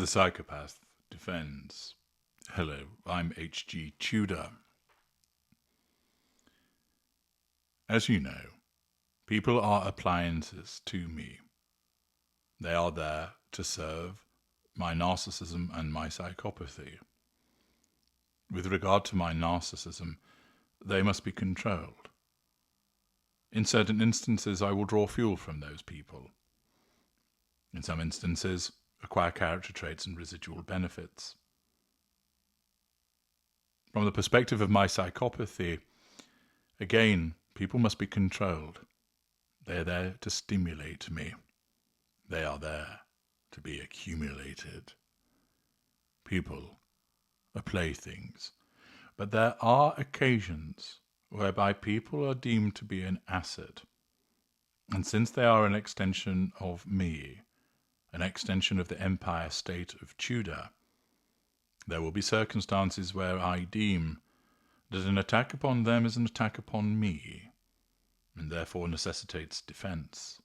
The Psychopath Defends. Hello, I'm H.G. Tudor. As you know, people are appliances to me. They are there to serve my narcissism and my psychopathy. With regard to my narcissism, they must be controlled. In certain instances, I will draw fuel from those people. In some instances, acquire character traits and residual benefits. From the perspective of my psychopathy, again, people must be controlled. They are there to stimulate me. They are there to be accumulated. People are playthings, but there are occasions whereby people are deemed to be an asset. And since they are an extension of me, an extension of the empire state of Tudor, there will be circumstances where I deem that an attack upon them is an attack upon me, and therefore necessitates defense.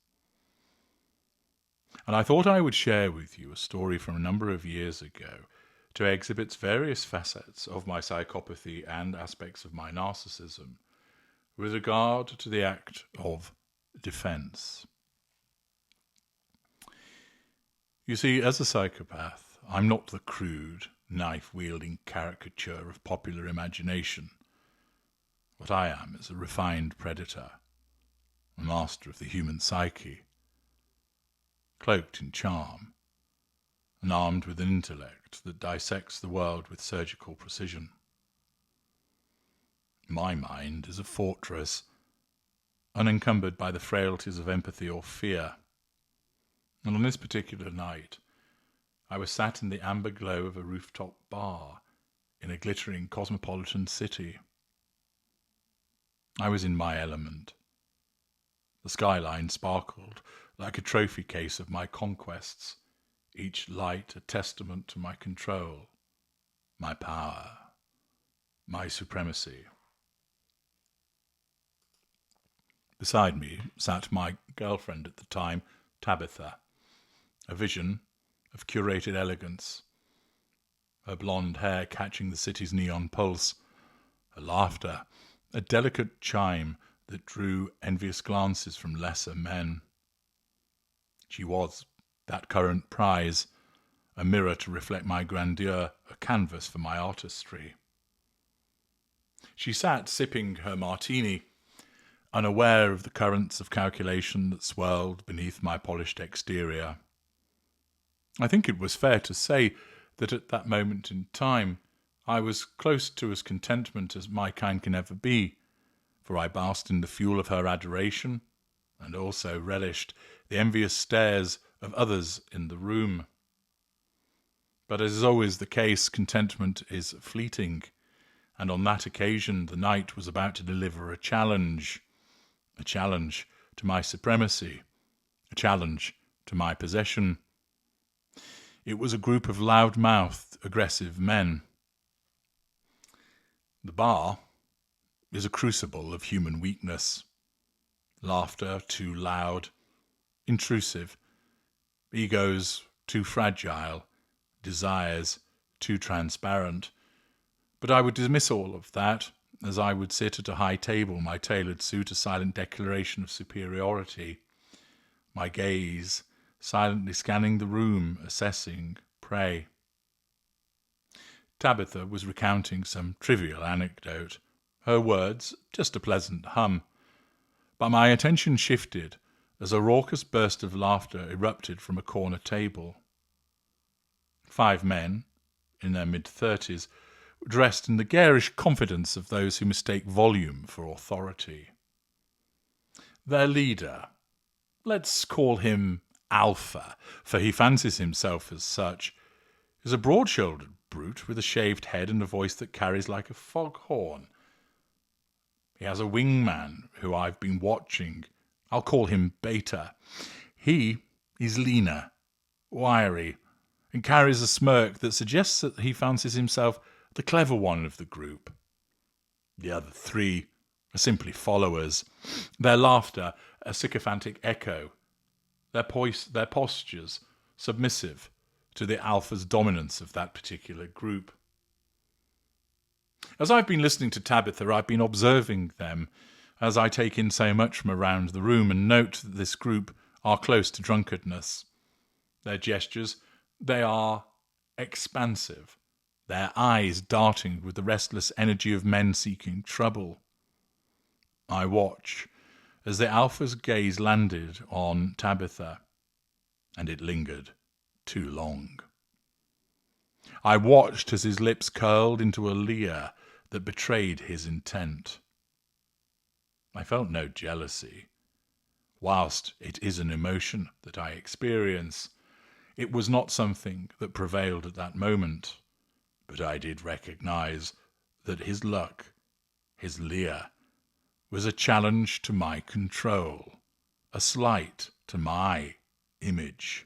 And I thought I would share with you a story from a number of years ago to exhibit various facets of my psychopathy and aspects of my narcissism with regard to the act of defense. You see, as a psychopath, I'm not the crude, knife-wielding caricature of popular imagination. What I am is a refined predator, a master of the human psyche, cloaked in charm, and armed with an intellect that dissects the world with surgical precision. My mind is a fortress, unencumbered by the frailties of empathy or fear. And on this particular night, I was sat in the amber glow of a rooftop bar in a glittering cosmopolitan city. I was in my element. The skyline sparkled like a trophy case of my conquests, each light a testament to my control, my power, my supremacy. Beside me sat my girlfriend at the time, Tabitha, a vision of curated elegance, her blonde hair catching the city's neon pulse, her laughter, a delicate chime that drew envious glances from lesser men. She was that current prize, a mirror to reflect my grandeur, a canvas for my artistry. She sat sipping her martini, unaware of the currents of calculation that swirled beneath my polished exterior. I think it was fair to say that at that moment in time I was close to as contentment as my kind can ever be, for I basked in the fuel of her adoration and also relished the envious stares of others in the room. But as is always the case, contentment is fleeting, and on that occasion the night was about to deliver a challenge to my supremacy, a challenge to my possession. It was a group of loud-mouthed, aggressive men. The bar is a crucible of human weakness. Laughter too loud, intrusive, egos too fragile, desires too transparent. But I would dismiss all of that, as I would sit at a high table, my tailored suit a silent declaration of superiority, my gaze silently scanning the room, assessing prey. Tabitha was recounting some trivial anecdote, her words just a pleasant hum, but my attention shifted as a raucous burst of laughter erupted from a corner table. 5 men, in their mid-30s, dressed in the garish confidence of those who mistake volume for authority. Their leader, let's call him Alpha, for he fancies himself as such, is a broad-shouldered brute with a shaved head and a voice that carries like a foghorn. He has a wingman who I've been watching. I'll call him Beta. He is leaner, wiry, and carries a smirk that suggests that he fancies himself the clever one of the group. The other 3 are simply followers, their laughter a sycophantic echo, their postures submissive, to the alpha's dominance of that particular group. As I've been listening to Tabitha, I've been observing them as I take in so much from around the room and note that this group are close to drunkardness. Their gestures, they are expansive, their eyes darting with the restless energy of men seeking trouble. I watch as the alpha's gaze landed on Tabitha, and it lingered too long. I watched as his lips curled into a leer that betrayed his intent. I felt no jealousy. Whilst it is an emotion that I experience, it was not something that prevailed at that moment, but I did recognize that his luck, his leer, was a challenge to my control, a slight to my image.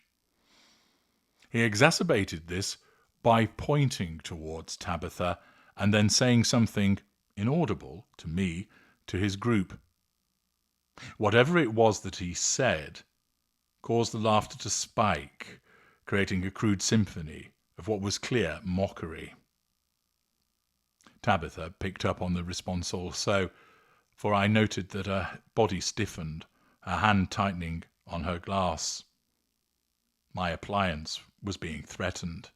He exacerbated this by pointing towards Tabitha and then saying something inaudible to me to his group. Whatever it was that he said caused the laughter to spike, creating a crude symphony of what was clear mockery. Tabitha picked up on the response also, for I noted that her body stiffened, her hand tightening on her glass. My appliance was being threatened,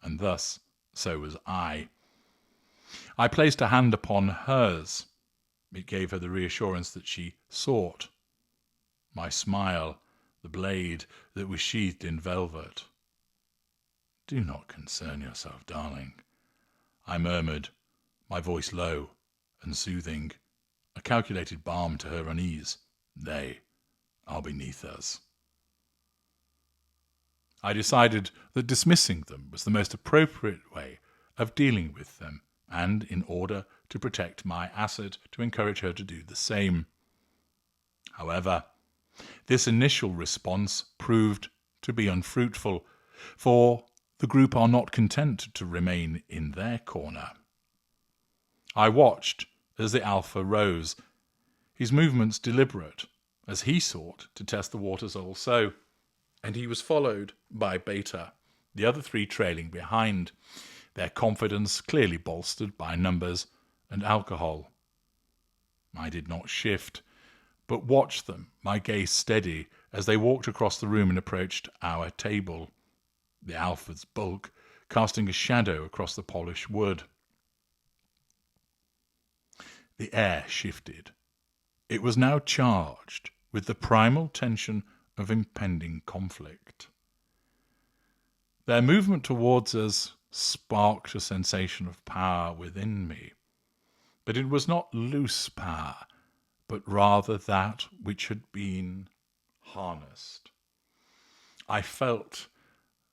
and thus so was I. I placed a hand upon hers. It gave her the reassurance that she sought. My smile, the blade that was sheathed in velvet. "Do not concern yourself, darling," I murmured, my voice low and soothing, a calculated balm to her unease. "They are beneath us." I decided that dismissing them was the most appropriate way of dealing with them, and in order to protect my asset, to encourage her to do the same. However, this initial response proved to be unfruitful, for the group are not content to remain in their corner. I watched as the alpha rose, his movements deliberate, as he sought to test the waters also, and he was followed by beta, the other three trailing behind, their confidence clearly bolstered by numbers and alcohol. I did not shift, but watched them, my gaze steady, as they walked across the room and approached our table, the alpha's bulk casting a shadow across the polished wood. The air shifted. It was now charged with the primal tension of impending conflict. Their movement towards us sparked a sensation of power within me, but it was not loose power, but rather that which had been harnessed. I felt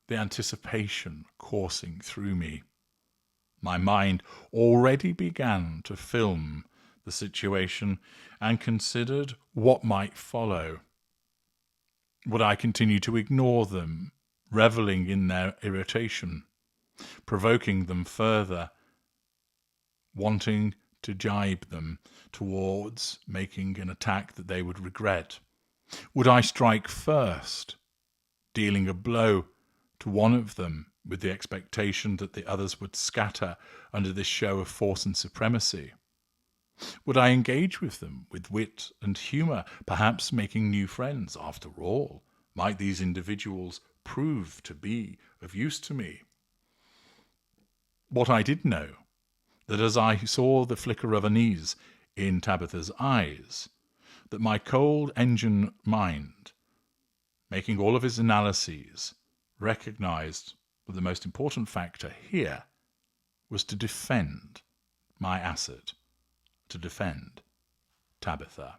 the anticipation coursing through me. My mind already began to film the situation and considered what might follow. Would I continue to ignore them, reveling in their irritation, provoking them further, wanting to jibe them towards making an attack that they would regret? Would I strike first, dealing a blow to one of them with the expectation that the others would scatter under this show of force and supremacy? Would I engage with them with wit and humour, perhaps making new friends? After all, might these individuals prove to be of use to me? What I did know, that as I saw the flicker of unease in Tabitha's eyes, that my cold engine mind, making all of its analyses, recognized that the most important factor here was to defend my asset, to defend Tabitha.